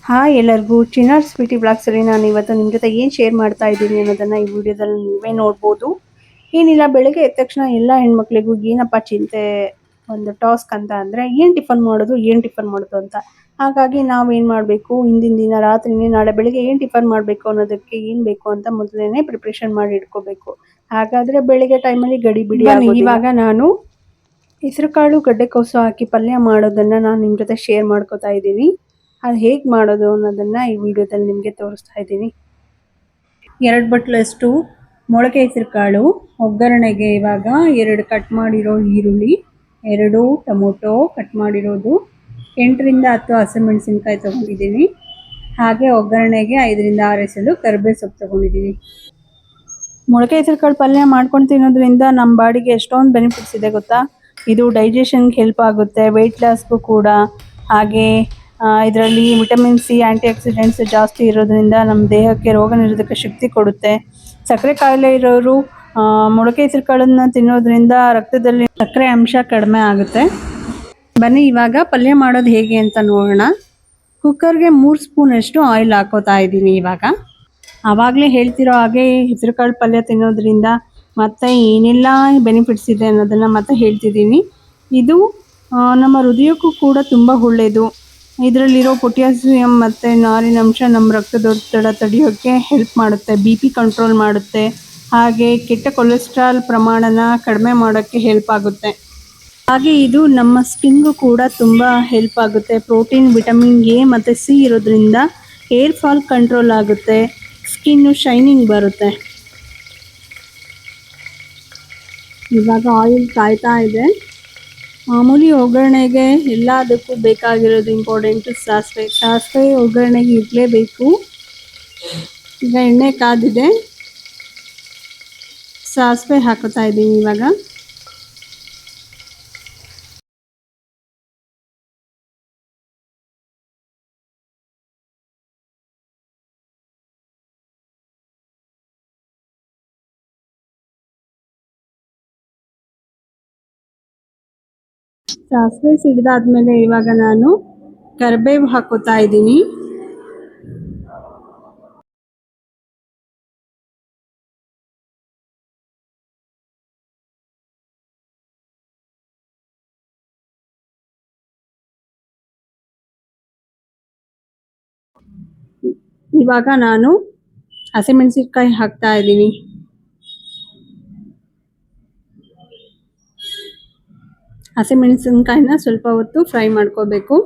Hi ಎಲ್ಲರಿಗೂ ಚಿನ್ನರ್ಸ್ beauty ಬ್ಲಾಗ್ಸಲ್ಲಿ ನಾನು ಇವತ್ತು ನಿಮ್ಮ ಜೊತೆ ಏನು ಶೇರ್ ಮಾಡ್ತಾ ಇದ್ದೀನಿ ಅನ್ನೋದನ್ನು ಈ ವಿಡಿಯೋದಲ್ಲಿ ನೀವೇ ನೋಡ್ಬೋದು. ಏನಿಲ್ಲ, ಬೆಳಗ್ಗೆ ಎದ್ದ ತಕ್ಷಣ ಎಲ್ಲ ಹೆಣ್ಮಕ್ಳಿಗೂ ಏನಪ್ಪ ಚಿಂತೆ, ಒಂದು ಟಾಸ್ಕ್ ಅಂತ ಅಂದರೆ ಏನು ಟಿಫನ್ ಮಾಡೋದು ಅಂತ. ಹಾಗಾಗಿ ನಾವೇನು ಮಾಡಬೇಕು, ಹಿಂದಿನ ದಿನ ರಾತ್ರಿನೇ ನಾಳೆ ಬೆಳಗ್ಗೆ ಏನು ಟಿಫನ್ ಮಾಡಬೇಕು ಅನ್ನೋದಕ್ಕೆ ಏನು ಬೇಕು ಅಂತ ಮೊದಲೇ ಪ್ರಿಪ್ರೇಷನ್ ಮಾಡಿ ಇಟ್ಕೋಬೇಕು. ಹಾಗಾದರೆ ಬೆಳಗ್ಗೆ ಟೈಮಲ್ಲಿ ಗಡಿ ಬಿಡಿ ಆಗೋದಿಲ್ಲ. ಇವಾಗ ನಾನು ಹೆಸರುಕಾಳು ಗಡ್ಡೆಕೋಸು ಹಾಕಿ ಪಲ್ಯ ಮಾಡೋದನ್ನು ನಾನು ನಿಮ್ಮ ಜೊತೆ ಶೇರ್ ಮಾಡ್ಕೋತಾ ಇದ್ದೀನಿ. ಅದು ಹೇಗೆ ಮಾಡೋದು ಅನ್ನೋದನ್ನು ಈ ವಿಡಿಯೋದಲ್ಲಿ ನಿಮಗೆ ತೋರಿಸ್ತಾ ಇದ್ದೀನಿ. 2 ಬಟ್ಲಷ್ಟು ಮೊಳಕೆ ಹೆಸರುಕಾಳು, ಒಗ್ಗರಣೆಗೆ ಇವಾಗ 2 ಕಟ್ ಮಾಡಿರೋ ಈರುಳ್ಳಿ, 2 ಟೊಮೊಟೊ ಕಟ್ ಮಾಡಿರೋದು, 8 ರಿಂದ 10 ಹಸಿಮೆಣಸಿನ್ಕಾಯಿ ತೊಗೊಂಡಿದ್ದೀನಿ. ಹಾಗೆ ಒಗ್ಗರಣೆಗೆ 5 ರಿಂದ 6 ಎಸಳು ಕರಿಬೇವು ಸೊಪ್ಪು ತೊಗೊಂಡಿದ್ದೀನಿ. ಮೊಳಕೆ ಹೆಸರುಕಾಳು ಪಲ್ಯ ಮಾಡ್ಕೊಂಡು ತಿನ್ನೋದ್ರಿಂದ ನಮ್ಮ ಬಾಡಿಗೆ ಎಷ್ಟೊಂದು ಬೆನಿಫಿಟ್ಸ್ ಇದೆ ಗೊತ್ತಾ. ಇದು ಡೈಜೆಷನ್ಗೆ ಹೆಲ್ಪ್ ಆಗುತ್ತೆ, ವೆಯ್ಟ್ ಲಾಸ್ಗೂ ಕೂಡ. ಹಾಗೆ ಇದರಲ್ಲಿ ವಿಟಮಿನ್ ಸಿ, ಆ್ಯಂಟಿ ಆಕ್ಸಿಡೆಂಟ್ಸ್ ಜಾಸ್ತಿ ಇರೋದ್ರಿಂದ ನಮ್ಮ ದೇಹಕ್ಕೆ ರೋಗ ನಿರೋಧಕ ಶಕ್ತಿ ಕೊಡುತ್ತೆ. ಸಕ್ಕರೆ ಕಾಯಿಲೆ ಇರೋರು ಮೊಳಕೆ ಹೆಸರುಕಾಳನ್ನು ತಿನ್ನೋದ್ರಿಂದ ರಕ್ತದಲ್ಲಿ ಸಕ್ಕರೆ ಅಂಶ ಕಡಿಮೆ ಆಗುತ್ತೆ. ಬನ್ನಿ ಇವಾಗ ಪಲ್ಯ ಮಾಡೋದು ಹೇಗೆ ಅಂತ ನೋಡೋಣ. ಕುಕ್ಕರ್ಗೆ 3 ಸ್ಪೂನಷ್ಟು ಆಯಿಲ್ ಹಾಕೋತಾ ಇದ್ದೀನಿ. ಇವಾಗ ಆವಾಗಲೇ ಹೇಳ್ತಿರೋ ಹಾಗೆ ಹೆಸರುಕಾಳು ಪಲ್ಯ ತಿನ್ನೋದ್ರಿಂದ ಮತ್ತು ಏನೆಲ್ಲ ಬೆನಿಫಿಟ್ಸ್ ಇದೆ ಅನ್ನೋದನ್ನು ಮತ್ತೆ ಹೇಳ್ತಿದ್ದೀನಿ. ಇದು ನಮ್ಮ ಹೃದಯಕ್ಕೂ ಕೂಡ ತುಂಬ ಒಳ್ಳೆಯದು. ಇದರಲ್ಲಿರೋ ಪೊಟ್ಯಾಸಿಯಂ ಮತ್ತು ನಾರಿನಂಶ ನಮ್ಮ ರಕ್ತದೊತ್ತಡ ತಡೆಯೋಕ್ಕೆ ಹೆಲ್ಪ್ ಮಾಡುತ್ತೆ, BP ಕಂಟ್ರೋಲ್ ಮಾಡುತ್ತೆ. ಹಾಗೆ ಕೆಟ್ಟ ಕೊಲೆಸ್ಟ್ರಾಲ್ ಪ್ರಮಾಣನ ಕಡಿಮೆ ಮಾಡೋಕ್ಕೆ ಹೆಲ್ಪ್ ಆಗುತ್ತೆ. ಹಾಗೆ ಇದು ನಮ್ಮ ಸ್ಕಿನ್ಗೂ ಕೂಡ ತುಂಬ ಹೆಲ್ಪ್ ಆಗುತ್ತೆ. ಪ್ರೋಟೀನ್, ವಿಟಮಿನ್ ಎ ಮತ್ತು ಸಿ ಇರೋದ್ರಿಂದ ಹೇರ್ ಫಾಲ್ ಕಂಟ್ರೋಲ್ ಆಗುತ್ತೆ, ಸ್ಕಿನ್ನು ಶೈನಿಂಗ್ ಬರುತ್ತೆ. ಇವಾಗ ಆಯಿಲ್ ಕಾಯ್ತಾ ಇದೆ. ಮಾಮೂಲಿ ಒಗ್ಗರಣೆಗೆ ಎಲ್ಲದಕ್ಕೂ ಬೇಕಾಗಿರೋದು ಇಂಪಾರ್ಟೆಂಟು ಸಾಸಿವೆ ಒಗ್ಗರಣೆಗೆ ಇರಲೇಬೇಕು. ಈಗ ಎಣ್ಣೆ ಕಾದಿದೆ, ಸಾಸಿವೆ ಹಾಕೋತಾ ಇದ್ದೀನಿ. ಇವಾಗ ಸಾಸಿವೆ ಸಿಡಿದಾದ್ಮೇಲೆ ಇವಾಗ ನಾನು ಕರಿಬೇವು ಹಾಕೋತಾ ಇದ್ದೀನಿ. ಇವಾಗ ನಾನು ಹಸಿಮೆಣಸಿನ್ಕಾಯಿ ಹಾಕ್ತಾ ಇದ್ದೀನಿ. ಹಸಿಮೆಣಸಿನ್ಕಾಯಿನ ಸ್ವಲ್ಪ ಹೊತ್ತು ಫ್ರೈ ಮಾಡ್ಕೋಬೇಕು.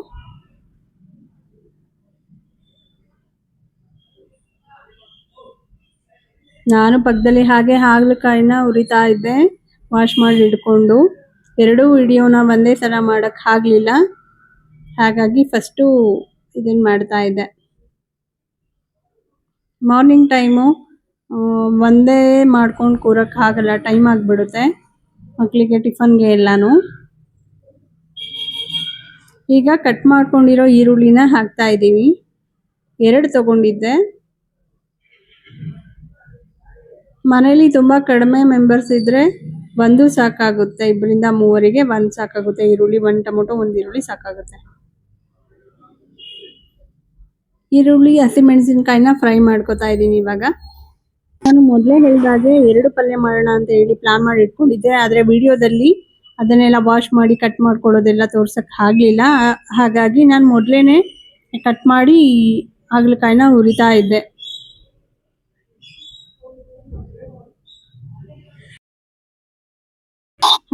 ನಾನು ಪಕ್ಕದಲ್ಲಿ ಹಾಗೆ ಹಾಗಲಕಾಯಿನ ಹುರಿತಾ ಇದ್ದೆ, ವಾಶ್ ಮಾಡಿ ಇಟ್ಕೊಂಡು. 2 ವಿಡಿಯೋನ ಒಂದೇ ಸಲ ಮಾಡೋಕ್ಕಾಗಲಿಲ್ಲ, ಹಾಗಾಗಿ ಫಸ್ಟು ಇದನ್ನು ಮಾಡ್ತಾ ಇದ್ದೆ. ಮಾರ್ನಿಂಗ್ ಟೈಮು ಒಂದೇ ಮಾಡ್ಕೊಂಡು ಕೂರೋಕ್ಕಾಗಲ್ಲ, ಟೈಮ್ ಆಗಿಬಿಡುತ್ತೆ ಮಕ್ಕಳಿಗೆ ಟಿಫನ್ಗೆ ಎಲ್ಲನೂ. ಈಗ ಕಟ್ ಮಾಡ್ಕೊಂಡಿರೋ ಈರುಳ್ಳಿನ ಹಾಕ್ತಾ ಇದ್ದೀವಿ. 2 ತೊಗೊಂಡಿದ್ದೆ. ಮನೇಲಿ ತುಂಬ ಕಡಿಮೆ ಮೆಂಬರ್ಸ್ ಇದ್ದರೆ 1 ಸಾಕಾಗುತ್ತೆ, 2 ರಿಂದ 3 1 ಸಾಕಾಗುತ್ತೆ. ಈರುಳ್ಳಿ, 1 ಟೊಮೊಟೊ, 1 ಈರುಳ್ಳಿ ಸಾಕಾಗುತ್ತೆ. ಈರುಳ್ಳಿ, ಹಸಿಮೆಣಸಿನ್ಕಾಯಿನ ಫ್ರೈ ಮಾಡ್ಕೋತಾ ಇದ್ದೀನಿ. ಇವಾಗ ನಾನು ಮೊದಲೇ ಹೇಳಿದಾಗೆ 2 ಪಲ್ಯ ಮಾಡೋಣ ಅಂತ ಹೇಳಿ ಪ್ಲಾನ್ ಮಾಡಿ ಇಟ್ಕೊಂಡಿದ್ದೆ, ಆದರೆ ವಿಡಿಯೋದಲ್ಲಿ ಅದನ್ನೆಲ್ಲ ವಾಶ್ ಮಾಡಿ ಕಟ್ ಮಾಡ್ಕೊಳ್ಳೋದೆಲ್ಲ ತೋರ್ಸೋಕ್ಕೆ ಆಗಲಿಲ್ಲ. ಹಾಗಾಗಿ ನಾನು ಮೊದಲೇ ಕಟ್ ಮಾಡಿ ಹಾಗಲಕಾಯಿನ ಹುರಿತಾ ಇದ್ದೆ.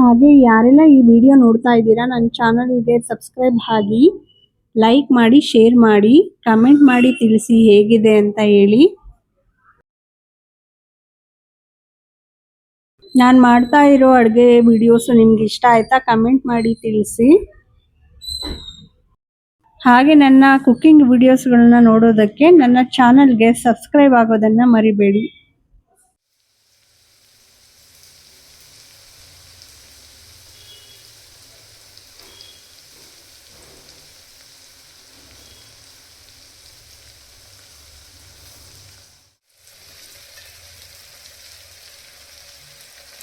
ಹಾಗೆ ಯಾರೆಲ್ಲ ಈ ವಿಡಿಯೋ ನೋಡ್ತಾ ಇದ್ದೀರಾ, ನನ್ನ ಚಾನಲ್ಗೆ ಸಬ್ಸ್ಕ್ರೈಬ್ ಆಗಿ, ಲೈಕ್ ಮಾಡಿ, ಶೇರ್ ಮಾಡಿ, ಕಮೆಂಟ್ ಮಾಡಿ ತಿಳಿಸಿ ಹೇಗಿದೆ ಅಂತ ಹೇಳಿ. ನಾನು ಮಾಡ್ತಾ ಇರೋ ಅಡುಗೆ ವಿಡಿಯೋಸು ನಿಮ್ಗೆ ಇಷ್ಟ ಆಯಿತಾ ಕಮೆಂಟ್ ಮಾಡಿ ತಿಳಿಸಿ. ಹಾಗೆ ನನ್ನ ಕುಕ್ಕಿಂಗ್ ವಿಡಿಯೋಸ್ಗಳನ್ನ ನೋಡೋದಕ್ಕೆ ನನ್ನ ಚಾನಲ್ಗೆ ಸಬ್ಸ್ಕ್ರೈಬ್ ಆಗೋದನ್ನು ಮರಿಬೇಡಿ.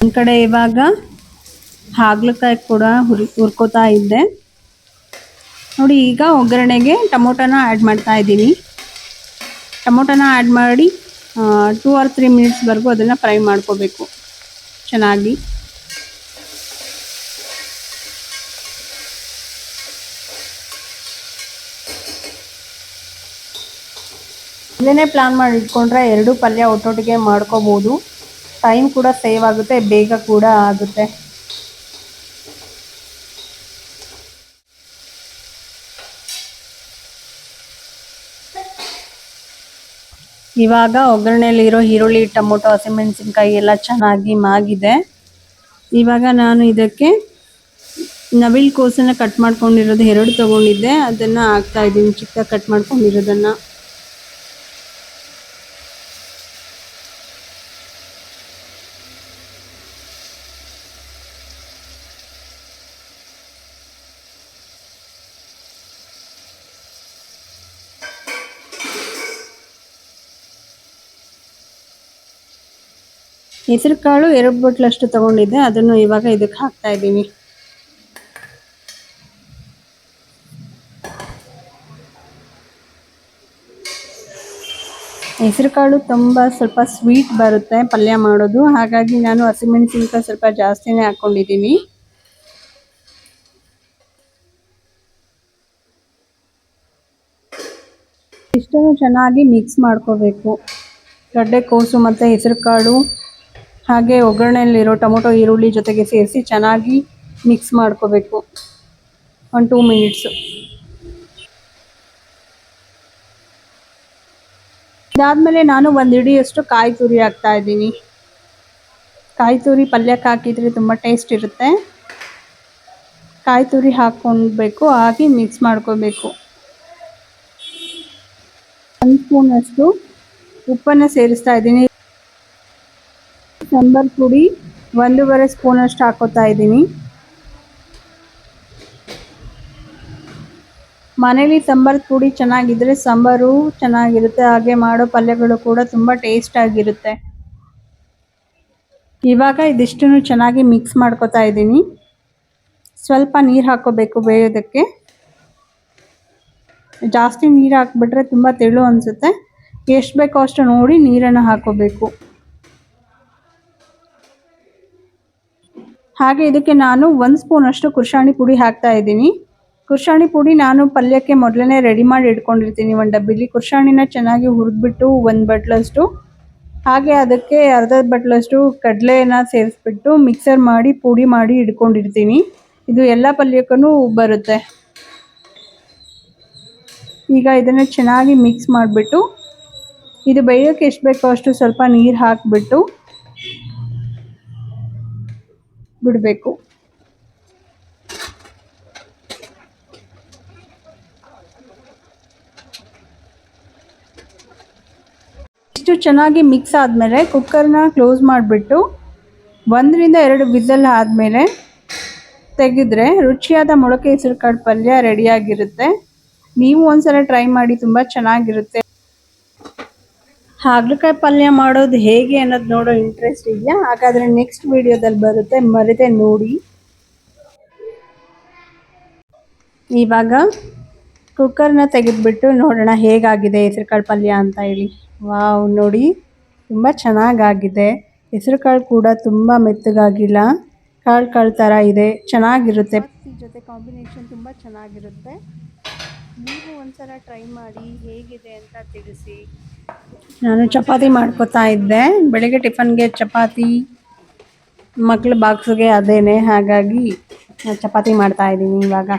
ಒಂದು ಕಡೆ ಇವಾಗ ಹಾಗಲಕಾಯಿ ಕೂಡ ಹುರ್ಕೋತಾ ಇದ್ದೆ. ನೋಡಿ ಈಗ ಒಗ್ಗರಣೆಗೆ ಟೊಮೊಟೊನ ಆ್ಯಡ್ ಮಾಡ್ತಾ ಇದ್ದೀನಿ. ಟೊಮೊಟೊನ ಆ್ಯಡ್ ಮಾಡಿ 2 or 3 ಮಿನಿಟ್ಸ್ವರೆಗೂ ಅದನ್ನು ಫ್ರೈ ಮಾಡ್ಕೋಬೇಕು ಚೆನ್ನಾಗಿ. ಇದನ್ನೇ ಪ್ಲಾನ್ ಮಾಡಿ ಇಟ್ಕೊಂಡ್ರೆ 2 ಪಲ್ಯ ಒಟ್ಟೊಟ್ಟಿಗೆ ಮಾಡ್ಕೋಬೋದು. ಟೈಮ್ ಕೂಡ ಸೇವ್ ಆಗುತ್ತೆ, ಬೇಗ ಕೂಡ ಆಗುತ್ತೆ. ಇವಾಗ ಒಗ್ಗರಣೆಯಲ್ಲಿರೋ ಈರುಳ್ಳಿ, ಟೊಮೊಟೊ, ಹಸಿಮೆಣಸಿನ್ಕಾಯಿ ಎಲ್ಲ ಚೆನ್ನಾಗಿ ಮಾಗಿದೆ. ಇವಾಗ ನಾನು ಇದಕ್ಕೆ ನವಿಲು ಕೋಸನ್ನು ಕಟ್ ಮಾಡ್ಕೊಂಡಿರೋದು 2 ತೊಗೊಂಡಿದ್ದೆ, ಅದನ್ನು ಹಾಕ್ತಾ ಇದ್ದೀನಿ, ಚಿಕ್ಕ ಕಟ್ ಮಾಡ್ಕೊಂಡಿರೋದನ್ನು. ಹೆಸರು ಕಾಳು 2 ಬಟ್ಲಷ್ಟು ತೊಗೊಂಡಿದ್ದೆ, ಅದನ್ನು ಇವಾಗ ಇದಕ್ಕೆ ಹಾಕ್ತಾ ಇದ್ದೀನಿ. ಹೆಸರು ಕಾಳು ಸ್ವಲ್ಪ ಸ್ವೀಟ್ ಬರುತ್ತೆ ಪಲ್ಯ ಮಾಡೋದು, ಹಾಗಾಗಿ ನಾನು ಹಸಿಮೆಣಸಿನ್ಕಾಯಿ ಸ್ವಲ್ಪ ಜಾಸ್ತಿನೇ ಹಾಕ್ಕೊಂಡಿದ್ದೀನಿ. ಇಷ್ಟನ್ನು ಚೆನ್ನಾಗಿ ಮಿಕ್ಸ್ ಮಾಡ್ಕೋಬೇಕು. ಗಡ್ಡೆಕೋಸು ಮತ್ತು ಹೆಸರು ಕಾಳು ಹಾಗೆ ಒಗ್ಗರಣೆಯಲ್ಲಿರೋ ಟೊಮೊಟೊ, ಈರುಳ್ಳಿ ಜೊತೆಗೆ ಸೇರಿಸಿ ಚೆನ್ನಾಗಿ ಮಿಕ್ಸ್ ಮಾಡ್ಕೋಬೇಕು 1-2 ಮಿನಿಟ್ಸು. ಇದಾದಮೇಲೆ ನಾನು 1 ಹಿಡಿಯಷ್ಟು ಕಾಯಿ ತುರಿ ಹಾಕ್ತಾ ಇದ್ದೀನಿ. ಕಾಯಿ ತುರಿ ಪಲ್ಯಕ್ಕೆ ಹಾಕಿದರೆ ತುಂಬ ಟೇಸ್ಟ್ ಇರುತ್ತೆ. ಕಾಯಿ ತುರಿ ಹಾಕ್ಕೊಳ್ಬೇಕು, ಹಾಕಿ ಮಿಕ್ಸ್ ಮಾಡ್ಕೋಬೇಕು. 1 ಸ್ಪೂನಷ್ಟು ಉಪ್ಪನ್ನು ಸೇರಿಸ್ತಾ ಇದ್ದೀನಿ. ಸಾಂಬಾರ್ ಪುಡಿ 1.5 ಸ್ಪೂನಷ್ಟು ಹಾಕೋತಾ ಇದ್ದೀನಿ. ಮನೇಲಿ ಸಾಂಬಾರ್ ಪುಡಿ ಚೆನ್ನಾಗಿದ್ದರೆ ಸಾಂಬಾರು ಚೆನ್ನಾಗಿರುತ್ತೆ, ಹಾಗೆ ಮಾಡೋ ಪಲ್ಯಗಳು ಕೂಡ ತುಂಬ ಟೇಸ್ಟ್ ಆಗಿರುತ್ತೆ. ಇವಾಗ ಇದಿಷ್ಟನ್ನು ಚೆನ್ನಾಗಿ ಮಿಕ್ಸ್ ಮಾಡ್ಕೋತಾ ಇದ್ದೀನಿ. ಸ್ವಲ್ಪ ನೀರು ಹಾಕ್ಕೋಬೇಕು ಬೇಯೋದಕ್ಕೆ. ಜಾಸ್ತಿ ನೀರು ಹಾಕ್ಬಿಟ್ರೆ ತುಂಬ ತೆಳು ಅನಿಸುತ್ತೆ. ಎಷ್ಟು ಬೇಕೋ ಅಷ್ಟು ನೋಡಿ ನೀರನ್ನು ಹಾಕ್ಕೋಬೇಕು. ಹಾಗೆ ಇದಕ್ಕೆ ನಾನು 1 ಸ್ಪೂನಷ್ಟು ಕುರ್ಷಾಣಿ ಪುಡಿ ಹಾಕ್ತಾ ಇದ್ದೀನಿ. ಕುರ್ಷಾಣಿ ಪುಡಿ ನಾನು ಪಲ್ಯಕ್ಕೆ ಮೊದಲೇ ರೆಡಿ ಮಾಡಿ ಇಟ್ಕೊಂಡಿರ್ತೀನಿ. 1 ಡಬ್ಬಿಲಿ ಕುರ್ಷಾಣಿನ ಚೆನ್ನಾಗಿ ಹುರಿದ್ಬಿಟ್ಟು 1 ಬಟ್ಲಷ್ಟು, ಹಾಗೆ ಅದಕ್ಕೆ ಅರ್ಧ ಬಟ್ಲಷ್ಟು ಕಡಲೆನ ಸೇರಿಸ್ಬಿಟ್ಟು ಮಿಕ್ಸರ್ ಮಾಡಿ ಪುಡಿ ಮಾಡಿ ಇಟ್ಕೊಂಡಿರ್ತೀನಿ. ಇದು ಎಲ್ಲ ಪಲ್ಯಕ್ಕೂ ಬರುತ್ತೆ. ಈಗ ಇದನ್ನು ಚೆನ್ನಾಗಿ ಮಿಕ್ಸ್ ಮಾಡಿಬಿಟ್ಟು ಇದು ಬೇಯೋಕ್ಕೆ ಎಷ್ಟು ಬೇಕೋ ಅಷ್ಟು ಸ್ವಲ್ಪ ನೀರು ಹಾಕಿಬಿಟ್ಟು ಬಿಡಬೇಕು. ಇಷ್ಟು ಚೆನ್ನಾಗಿ ಮಿಕ್ಸ್ ಆದಮೇಲೆ ಕುಕ್ಕರ್ನ ಕ್ಲೋಸ್ ಮಾಡಿಬಿಟ್ಟು 1-2 ವಿಸಲ್ ಆದಮೇಲೆ ತೆಗೆದ್ರೆ ರುಚಿಯಾದ ಮೊಳಕೆ ಹೆಸರು ಕಾಳು ಪಲ್ಯ ರೆಡಿಯಾಗಿರುತ್ತೆ. ನೀವು ಒಂದ್ಸಲ ಟ್ರೈ ಮಾಡಿ, ತುಂಬ ಚೆನ್ನಾಗಿರುತ್ತೆ. ಹಾಗಲಕಾಯಿ ಪಲ್ಯ ಮಾಡೋದು ಹೇಗೆ ಅನ್ನೋದು ನೋಡೋ ಇಂಟ್ರೆಸ್ಟ್ ಇದೆಯಾ? ಹಾಗಾದರೆ ನೆಕ್ಸ್ಟ್ ವಿಡಿಯೋದಲ್ಲಿ ಬರುತ್ತೆ, ಮರೆತೆ ನೋಡಿ. ಇವಾಗ ಕುಕ್ಕರ್ನ ತೆಗೆದುಬಿಟ್ಟು ನೋಡೋಣ ಹೇಗಾಗಿದೆ ಹೆಸರು ಕಾಳು ಪಲ್ಯ ಅಂತ ಹೇಳಿ. ವಾವ್, ನೋಡಿ ತುಂಬ ಚೆನ್ನಾಗಾಗಿದೆ. ಹೆಸರು ಕಾಳು ಕೂಡ ತುಂಬ ಮೆತ್ತಗಾಗಿಲ್ಲ, ಕಾಳು ಥರ ಇದೆ, ಚೆನ್ನಾಗಿರುತ್ತೆ. ಜೊತೆ ಕಾಂಬಿನೇಷನ್ ತುಂಬ ಚೆನ್ನಾಗಿರುತ್ತೆ. ನೀವು ಒಂದ್ಸಲ ಟ್ರೈ ಮಾಡಿ, ಹೇಗಿದೆ ಅಂತ ತಿಳಿಸಿ. ನಾನು ಚಪಾತಿ ಮಾಡ್ಕೋತಾ ಇದ್ದೆ, ಬೆಳಗ್ಗೆ ಟಿಫನ್ಗೆ ಚಪಾತಿ, ಮಕ್ಳ ಬಾಕ್ಸ್ಗೆ ಅದೇನೆ, ಹಾಗಾಗಿ ನಾನು ಚಪಾತಿ ಮಾಡ್ತಾ ಇದ್ದೀನಿ ಇವಾಗ.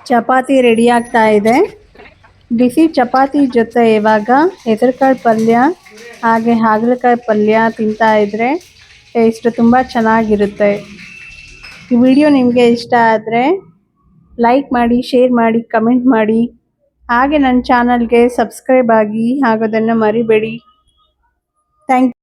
ಚಪಾತಿ ರೆಡಿ ಆಗ್ತಾ ಇದೆ. ಬಿಸಿ ಚಪಾತಿ ಜೊತೆ ಇವಾಗ ಹೆಸರುಕಾಳು ಪಲ್ಯ ಹಾಗೆ ಹಾಗಲಕಾಯಿ ಪಲ್ಯ ತಿಂತಾ ಇದ್ದರೆ ಟೇಸ್ಟ್ ತುಂಬ ಚೆನ್ನಾಗಿರುತ್ತೆ. ಈ ವಿಡಿಯೋ ನಿಮಗೆ ಇಷ್ಟ ಆದರೆ ಲೈಕ್ ಮಾಡಿ, ಶೇರ್ ಮಾಡಿ, ಕಮೆಂಟ್ ಮಾಡಿ, ಹಾಗೆ ನನ್ನ ಚಾನಲ್ಗೆ ಸಬ್ಸ್ಕ್ರೈಬ್ ಆಗಿ ಆಗೋದನ್ನು ಮರಿಬೇಡಿ. Thank you.